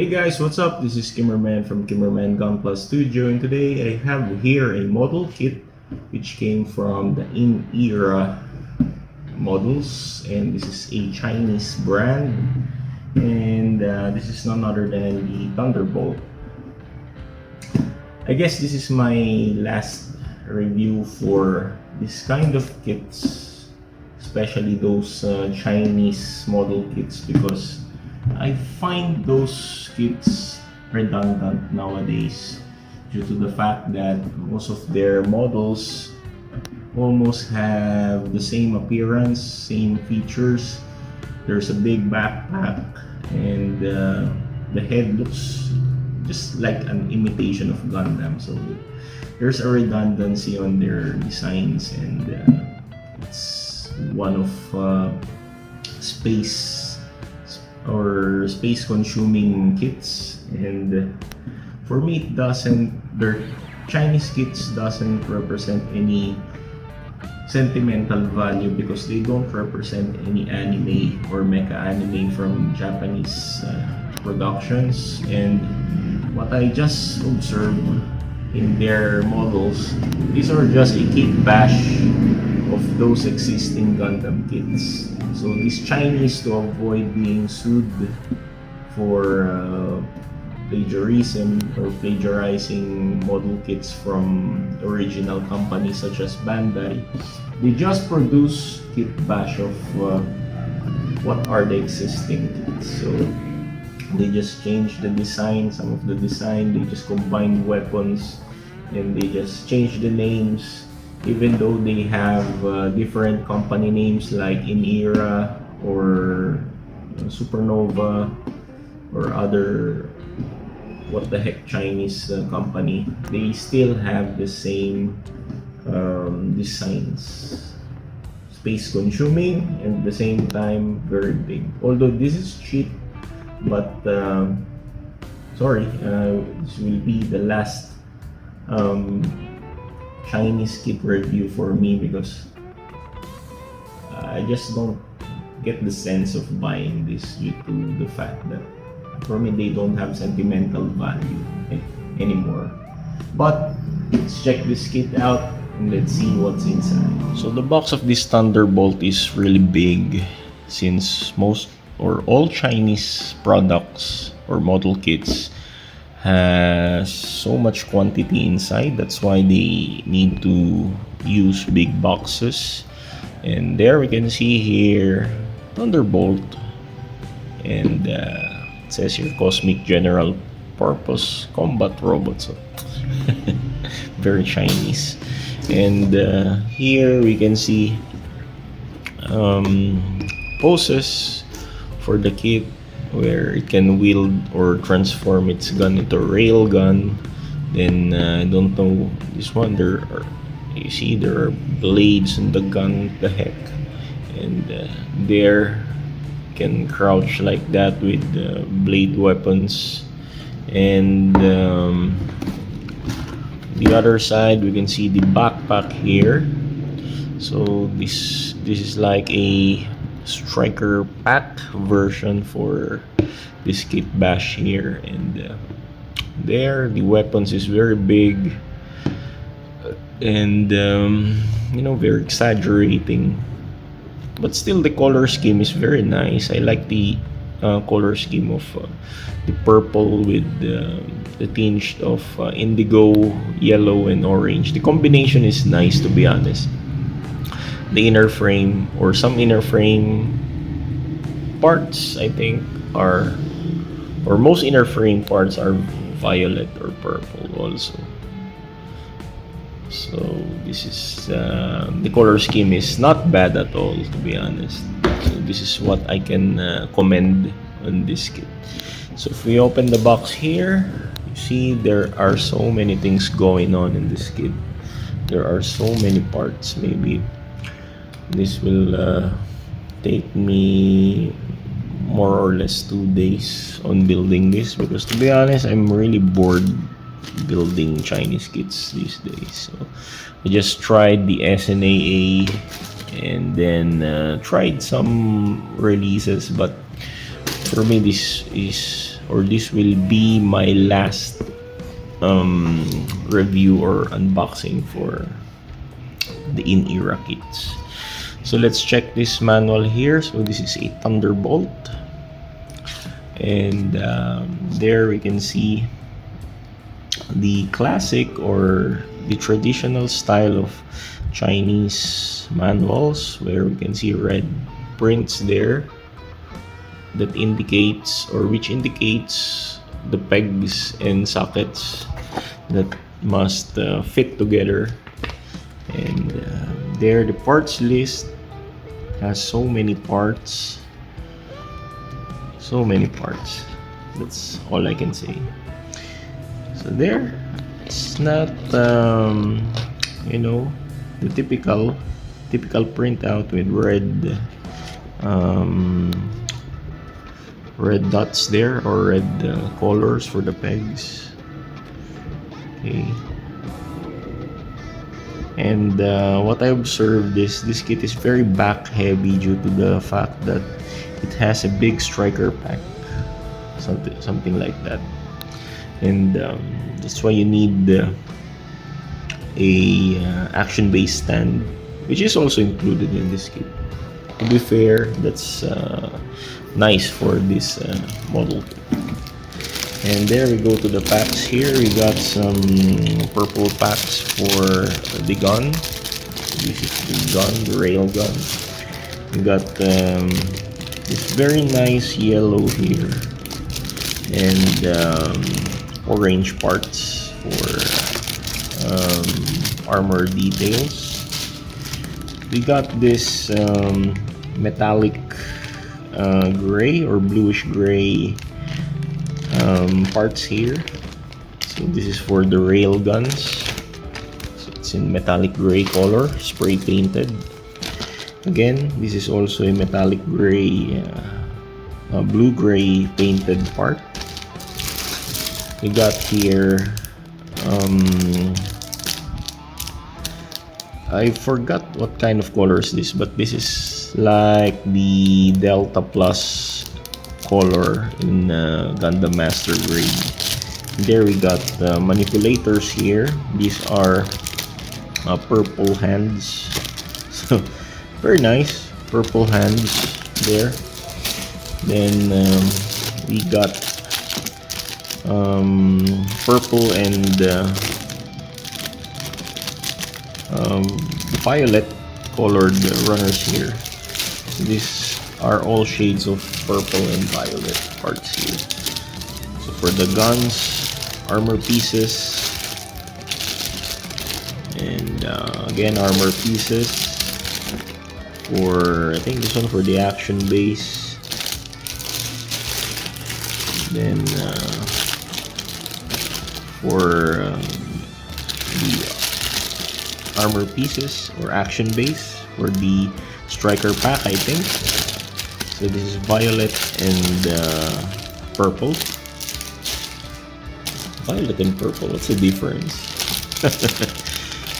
Hey guys, what's up? This is Kimmerman from Kimmerman Gunpla Studio, and today I have here a model kit which came from the In Era models, and this is a Chinese brand, and this is none other than the Thunderbolt. I guess this is my last review for this kind of kits, especially those Chinese model kits, because I find those kits redundant nowadays due to the fact that most of their models almost have the same appearance, same features. There's a big backpack, and the head looks just like an imitation of Gundam. So there's a redundancy on their designs, and it's one of space consuming kits, and for me it doesn't, their Chinese kits doesn't represent any sentimental value because they don't represent any anime or mecha anime from Japanese productions. And what I just observed in their models, these are just a kit bash of those existing Gundam kits. So these Chinese, to avoid being sued for plagiarism or plagiarizing model kits from original companies such as Bandai, they just produce kit bash of what are the existing kits. So they just change the design, some of the design, they just combine weapons, and they just change the names, even though they have different company names like In Era or Supernova or other what the heck Chinese company. They still have the same designs, space consuming, and at the same time very big. Although this is cheap, but sorry, this will be the last Chinese kit review for me, because I just don't get the sense of buying this due to the fact that for me they don't have sentimental value anymore. But let's check this kit out and let's see what's inside. So the box of this Thunderbolt is really big, since most or all Chinese products or model kits has so much quantity inside. That's why they need to use big boxes. And there we can see here Thunderbolt, and it says here Cosmic General Purpose Combat Robot. So very Chinese. And here we can see poses for the kit, where it can wield or transform its gun into a rail gun. Then I don't know, this one, there are, you see there are blades in the gun, the heck, and there can crouch like that with blade weapons. And the other side we can see the backpack here. So this is like a striker pack version for this kit bash here. And there the weapons is very big, and very exaggerating, but still the color scheme is very nice. I like the color scheme of the purple with the tinge of indigo, yellow, and orange. The combination is nice, to be honest. The inner frame, or some inner frame parts, I think are, or most inner frame parts are violet or purple also. So this is the color scheme is not bad at all, to be honest. So this is what I can commend on this kit. So if we open the box here, you see there are so many things going on in this kit. There are so many parts. Maybe this will take me more or less 2 days on building this, because to be honest, I'm really bored building Chinese kits these days. So I just tried the SNAA, and then tried some releases, but for me this is or this will be my last review or unboxing for the in-era kits. So let's check this manual here. So this is a Thunderbolt, and there we can see the classic or the traditional style of Chinese manuals, where we can see red prints there that indicates, or which indicates, the pegs and sockets that must fit together. And there, the parts list has so many parts. That's all I can say. So there, it's not you know, the typical printout with red red dots there, or red colors for the pegs. Okay. And what I observed is this kit is very back heavy due to the fact that it has a big striker pack, something like that. And that's why you need a action-based stand, which is also included in this kit. To be fair, that's nice for this model kit. And there we go to the packs. Here we got some purple packs for the gun. This is the gun, the rail gun. We got this very nice yellow here, and orange parts for armor details. We got this metallic gray or bluish gray parts here. So this is for the rail guns. So it's in metallic gray color, spray painted. Again, this is also a metallic gray, blue gray painted part. We got here I forgot what kind of color is this, but this is like the Delta Plus color in Gundam Master Grade. There we got manipulators here. These are purple hands. So very nice purple hands there. Then we got purple and violet colored runners here. These are all shades of purple and violet parts here. So for the guns, armor pieces, and again armor pieces. For, I think this one for the action base. Then for the armor pieces or action base for the striker pack, I think. So this is violet and purple. Violet and purple, what's the difference?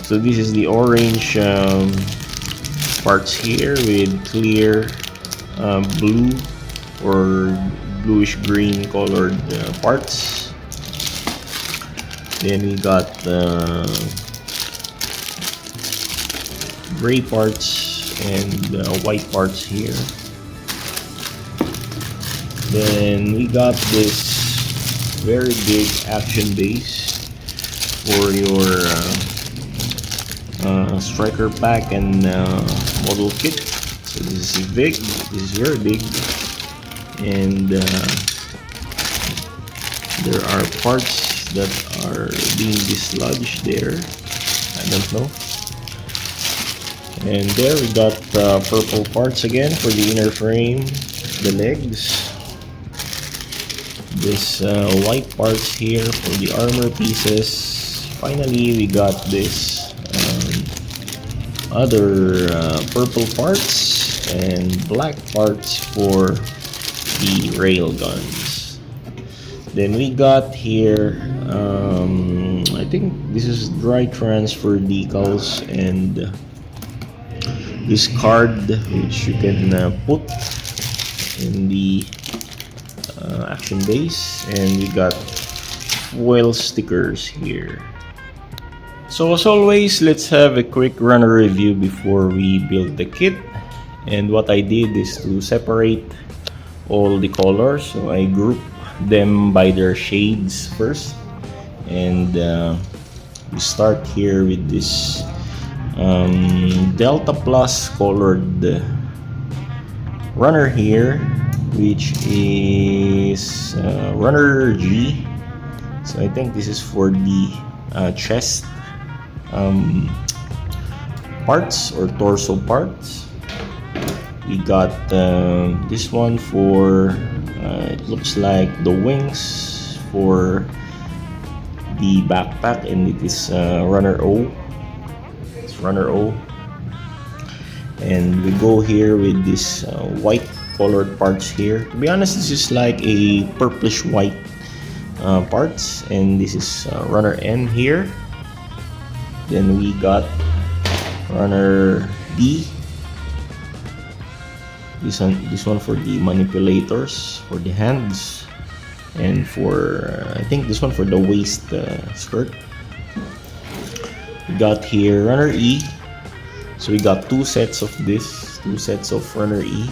So this is the orange parts here with clear blue or bluish green colored parts. Then we got gray parts and white parts here. Then we got this very big action base for your striker pack and model kit. So this is big, this is very big, and there are parts that are being dislodged there. I don't know. And there we got purple parts again for the inner frame, the legs. This white parts here for the armor pieces. Finally, we got this other purple parts and black parts for the rail guns. Then we got here, I think this is dry transfer decals and this card which you can put in the action base, and we got foil stickers here. So as always, let's have a quick runner review before we build the kit. And what I did is to separate all the colors, so I grouped them by their shades first, and we start here with this Delta Plus colored runner here, which is runner G. So I think this is for the chest parts or torso parts. We got this one for it looks like the wings for the backpack, and it is runner O. It's runner O. And we go here with this white colored parts here. To be honest, this is like a purplish white parts, and this is runner N here. Then we got runner D. This one for the manipulators, for the hands, and for I think this one for the waist skirt. We got here runner E. So we got two sets of this, two sets of runner E.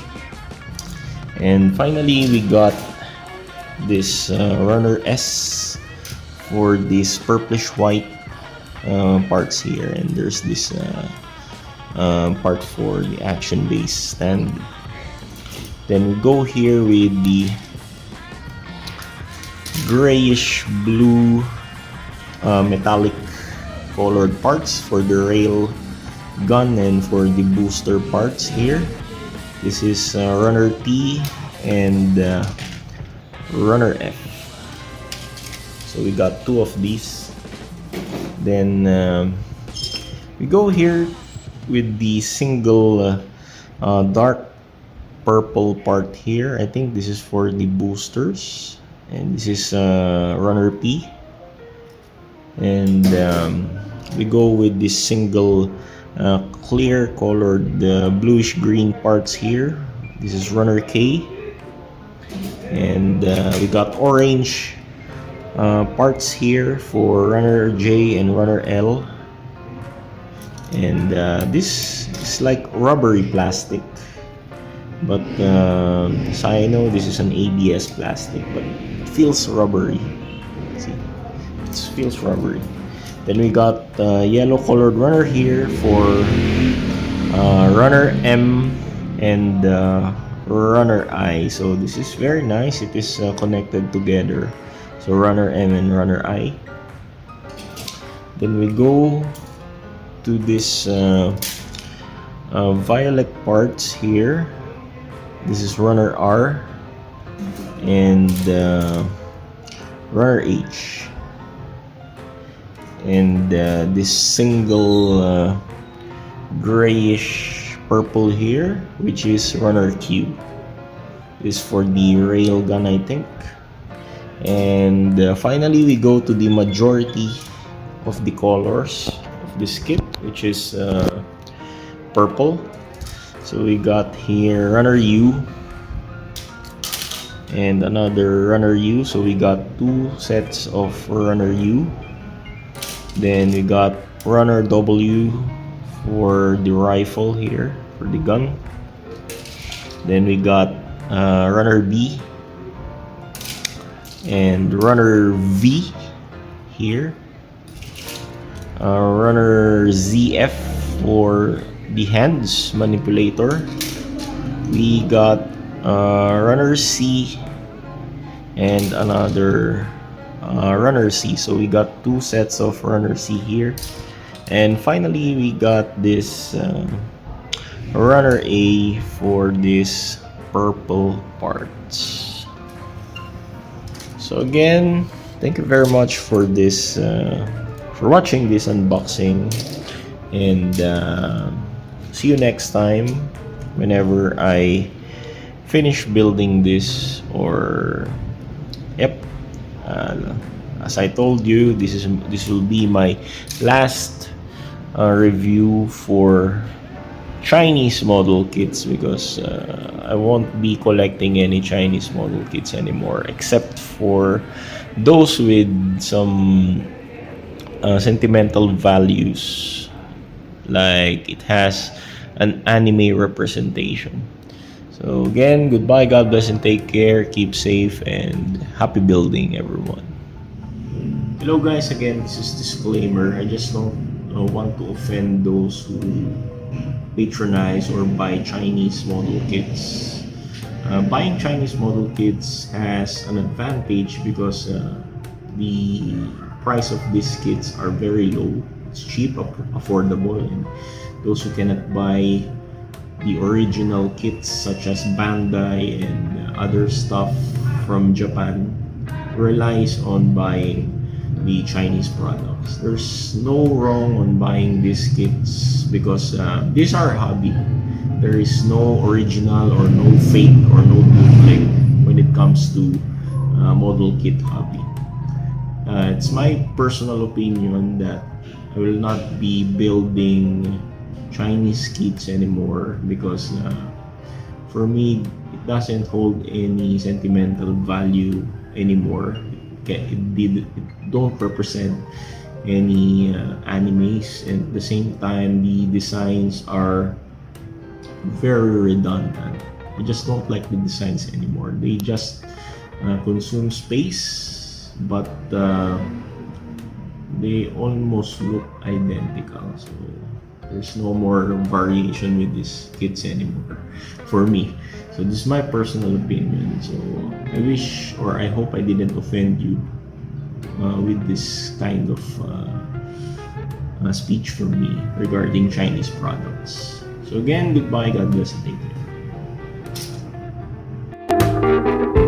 And finally we got this runner S for this purplish white parts here, and there's this part for the action base stand. Then we go here with the grayish blue metallic colored parts for the rail gun and for the booster parts here. This is runner T and runner F. So we got two of these. Then we go here with the single dark purple part here. I think this is for the boosters, and this is runner P. And we go with this single clear colored bluish green parts here. This is runner K. And we got orange parts here for runner J and runner L. And this is like rubbery plastic, but as I know, this is an ABS plastic, but it feels rubbery. See, it feels rubbery. Then we got yellow colored runner here for runner M and runner I. So this is very nice. It is connected together. So runner M and runner I. Then we go to this violet parts here. This is runner R and runner H, and this single grayish purple here, which is runner Q. This is for the rail gun, I think. And finally we go to the majority of the colors of this kit, which is purple. So we got here runner U and another runner U. So we got two sets of runner U. Then we got runner W for the rifle here, for the gun. Then we got runner B and runner V here. Runner ZF for the hands manipulator. We got runner C and another runner C. So we got two sets of runner C here. And finally we got this runner A for this purple parts. So again, thank you very much for this for watching this unboxing, and see you next time whenever I finish building this. Or yep, as I told you, this will be my last review for Chinese model kits because I won't be collecting any Chinese model kits anymore, except for those with some sentimental values, like it has an anime representation. So again, goodbye, God bless and take care, keep safe, and happy building, everyone. Hello guys, again, this is disclaimer. I just don't want to offend those who patronize or buy Chinese model kits. Buying Chinese model kits has an advantage because the price of these kits are very low. It's cheap, affordable, and those who cannot buy the original kits such as Bandai and other stuff from Japan relies on buying the Chinese products. There's no wrong on buying these kits because these are hobby. There is no original or no fake or no bootleg when it comes to model kit hobby. It's my personal opinion that I will not be building Chinese kits anymore because for me it doesn't hold any sentimental value anymore. It don't represent any animes, and at the same time the designs are very redundant. I just don't like the designs anymore. They just consume space, but they almost look identical. So there's no more variation with these kits anymore for me. So this is my personal opinion. So I wish or I hope I didn't offend you with this kind of speech from me regarding Chinese products. So again, goodbye, God bless and take care.